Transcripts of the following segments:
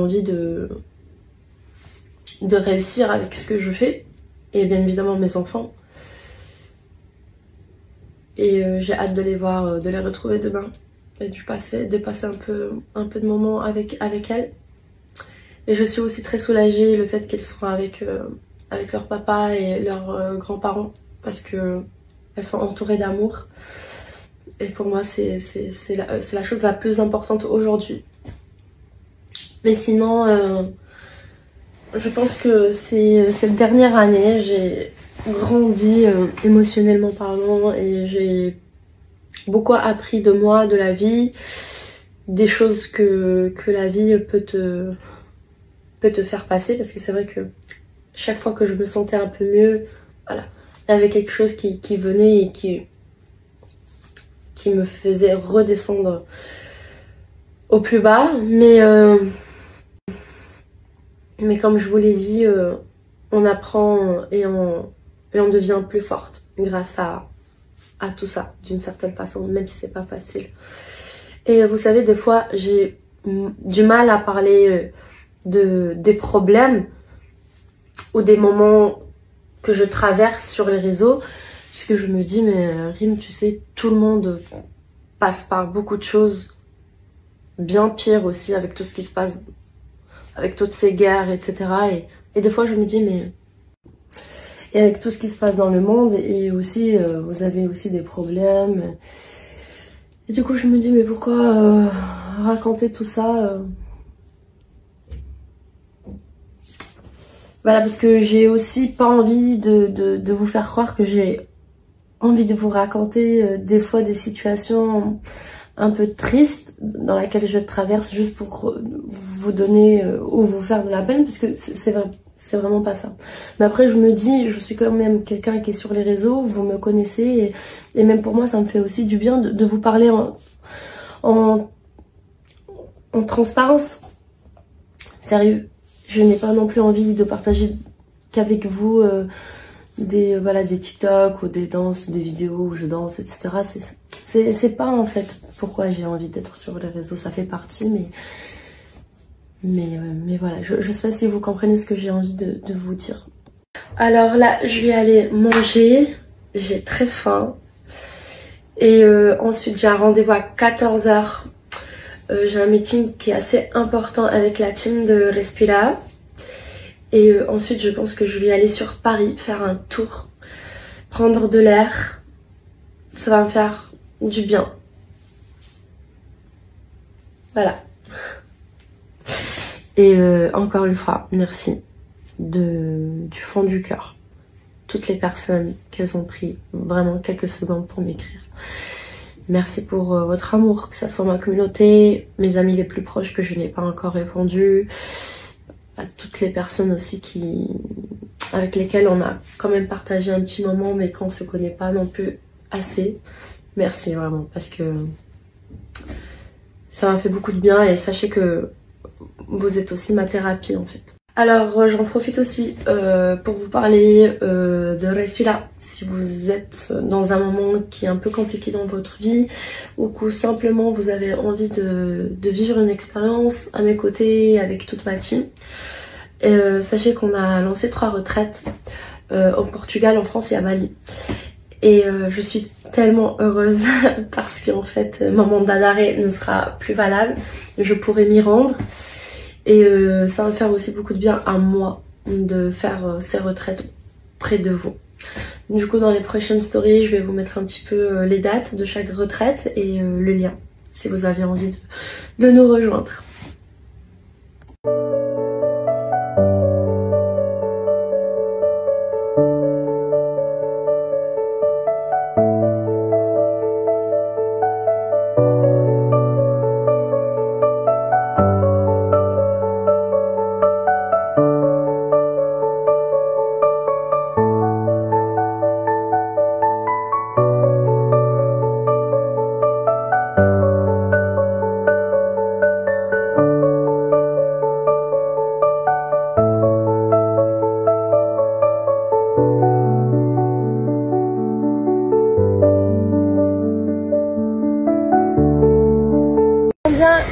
envie de réussir avec ce que je fais et bien évidemment mes enfants. Et j'ai hâte de les voir, de les retrouver demain et de passer un peu de moments avec elles. Et je suis aussi très soulagée le fait qu'elles soient avec leur papa et leurs grands-parents parce que elles sont entourées d'amour. Et pour moi c'est la chose la plus importante aujourd'hui. Mais sinon je pense que c'est cette dernière année, j'ai grandi émotionnellement parlant et j'ai beaucoup appris de moi, de la vie, des choses que la vie peut te faire passer, parce que c'est vrai que chaque fois que je me sentais un peu mieux, voilà, il y avait quelque chose qui venait et qui me faisait redescendre au plus bas. Mais comme je vous l'ai dit, on apprend et on devient plus forte grâce à tout ça, d'une certaine façon, même si c'est pas facile. Et vous savez, des fois, j'ai du mal à parler des problèmes ou des moments que je traverse sur les réseaux, puisque je me dis, mais Rim, tu sais, tout le monde passe par beaucoup de choses bien pires aussi, avec tout ce qui se passe, avec toutes ces guerres, etc. Et des fois, je me dis, mais... Et avec tout ce qui se passe dans le monde, et aussi, vous avez aussi des problèmes. Et du coup, je me dis, mais pourquoi raconter tout ça Voilà, parce que j'ai aussi pas envie de vous faire croire que j'ai envie de vous raconter des fois des situations un peu tristes dans lesquelles je traverse juste pour vous donner ou vous faire de la peine, parce que c'est vraiment pas ça. Mais après je me dis, je suis quand même quelqu'un qui est sur les réseaux, vous me connaissez, et même pour moi ça me fait aussi du bien de vous parler en transparence. Sérieux, je n'ai pas non plus envie de partager qu'avec vous des TikTok ou des danses, des vidéos où je danse, etc. C'est pas en fait pourquoi j'ai envie d'être sur les réseaux, ça fait partie, mais voilà, je sais pas si vous comprenez ce que j'ai envie de vous dire. Alors là, je vais aller manger, j'ai très faim. Et ensuite, j'ai un rendez-vous à 14 h. J'ai un meeting qui est assez important avec la team de Respira. Et ensuite, je pense que je vais aller sur Paris, faire un tour, prendre de l'air. Ça va me faire du bien. Voilà. Et encore une fois, merci du fond du cœur. Toutes les personnes qu'elles ont pris vraiment quelques secondes pour m'écrire. Merci pour votre amour, que ce soit ma communauté, mes amis les plus proches que je n'ai pas encore répondu, à toutes les personnes aussi avec lesquelles on a quand même partagé un petit moment, mais qu'on se connaît pas non plus assez. Merci vraiment, parce que ça m'a fait beaucoup de bien, et sachez que vous êtes aussi ma thérapie en fait. Alors j'en profite aussi pour vous parler de Respira. Si vous êtes dans un moment qui est un peu compliqué dans votre vie, ou que simplement vous avez envie de vivre une expérience à mes côtés avec toute ma team, sachez qu'on a lancé 3 retraites au Portugal, en France et à Bali. Et je suis tellement heureuse parce qu'en fait mon mandat d'arrêt ne sera plus valable, je pourrai m'y rendre. Et ça va me faire aussi beaucoup de bien à moi de faire ces retraites près de vous. Du coup, dans les prochaines stories, je vais vous mettre un petit peu les dates de chaque retraite et le lien si vous avez envie de nous rejoindre.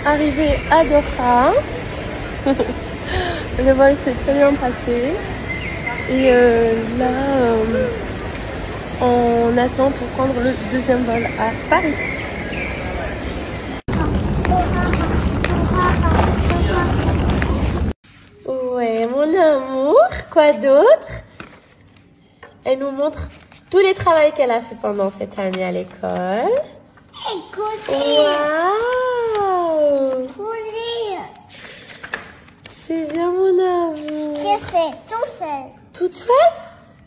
Arrivé à Doha, Le vol s'est très bien passé. Et là, on attend pour prendre le deuxième vol à Paris. Ouais, mon amour. Quoi d'autre? Elle nous montre tous les travaux qu'elle a fait pendant cette année à l'école. Waouh! C'est bien, mon amour. J'ai fait tout seul. Toute seule?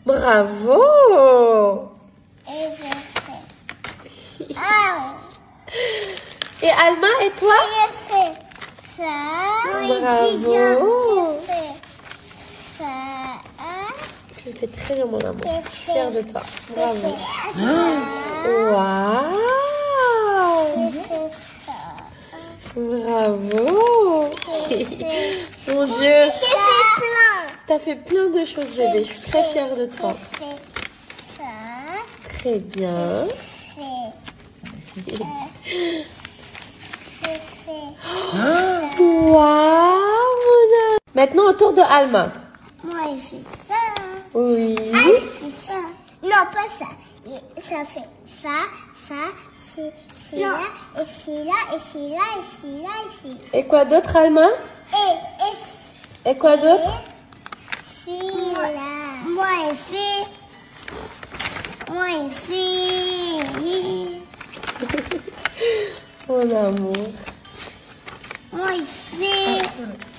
Bravo! Et j'ai fait. Ah! Et Alma, et toi? J'ai fait ça. Bravo! J'ai fait ça. Tu le fais très bien, mon amour. J'ai Je suis fière de toi. Bravo. Ça. Waouh! J'ai fait ça. Bravo! Mon Dieu! J'ai fait plein. T'as fait plein de choses, bébé. Je suis très fière de toi. J'ai fait ça. Très bien. J'ai fait. Waouh, mon amour. Maintenant, au tour de Alma. Moi, c'est ça. Oui. C'est ça. Non, pas ça. Ça fait ça, c'est là, et c'est là, et c'est là, et c'est là, et c'est là. Et quoi d'autre, Alma? Et quoi d'autre? Celui-là. Moi ici. Moi ici. Mon amour. Moi ici.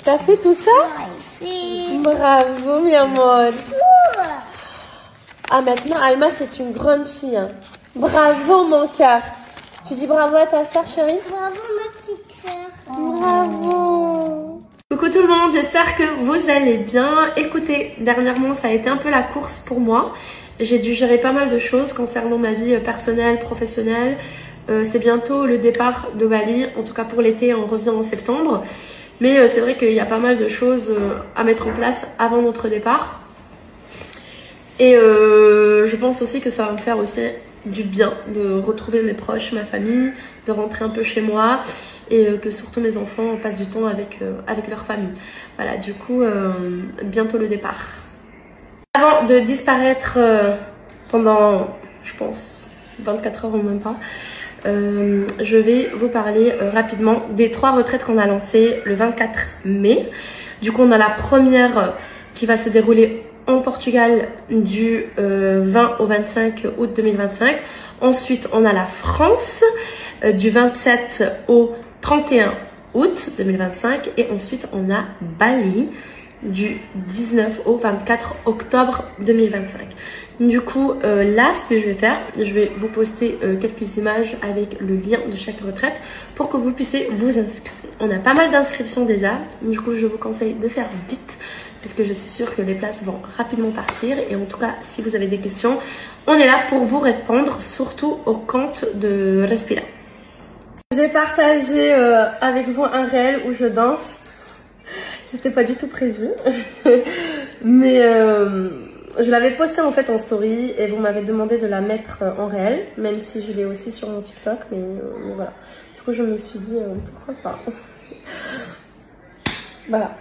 T'as fait tout ça? Moi ici. Bravo, mi amor. Ouh. Ah, maintenant, Alma, c'est une grande fille. Hein. Bravo, mon cœur. Tu dis bravo à ta soeur, chérie? Bravo, ma petite soeur. Bravo. Coucou tout le monde, j'espère que vous allez bien. Écoutez, dernièrement, ça a été un peu la course pour moi. J'ai dû gérer pas mal de choses concernant ma vie personnelle, professionnelle. C'est bientôt le départ de Bali, en tout cas pour l'été, on revient en septembre. Mais c'est vrai qu'il y a pas mal de choses à mettre en place avant notre départ. Et je pense aussi que ça va me faire aussi du bien de retrouver mes proches, ma famille, de rentrer un peu chez moi et que surtout mes enfants passent du temps avec leur famille. Voilà, du coup, bientôt le départ. Avant de disparaître pendant, je pense, 24 heures ou même pas, je vais vous parler rapidement des 3 retraites qu'on a lancées le 24 mai. Du coup, on a la première qui va se dérouler en Portugal du 20 au 25 août 2025. Ensuite, on a la France du 27 au 31 août 2025. Et ensuite, on a Bali du 19 au 24 octobre 2025. Du coup, là, ce que je vais faire, je vais vous poster quelques images avec le lien de chaque retraite pour que vous puissiez vous inscrire. On a pas mal d'inscriptions déjà. Du coup, je vous conseille de faire vite parce que je suis sûre que les places vont rapidement partir. Et en tout cas, si vous avez des questions, on est là pour vous répondre, surtout au compte de Respira. J'ai partagé avec vous un réel où je danse. C'était pas du tout prévu. Mais je l'avais posté en fait en story et vous m'avez demandé de la mettre en réel. Même si je l'ai aussi sur mon TikTok. Mais voilà. Du coup, je me suis dit pourquoi pas. Voilà.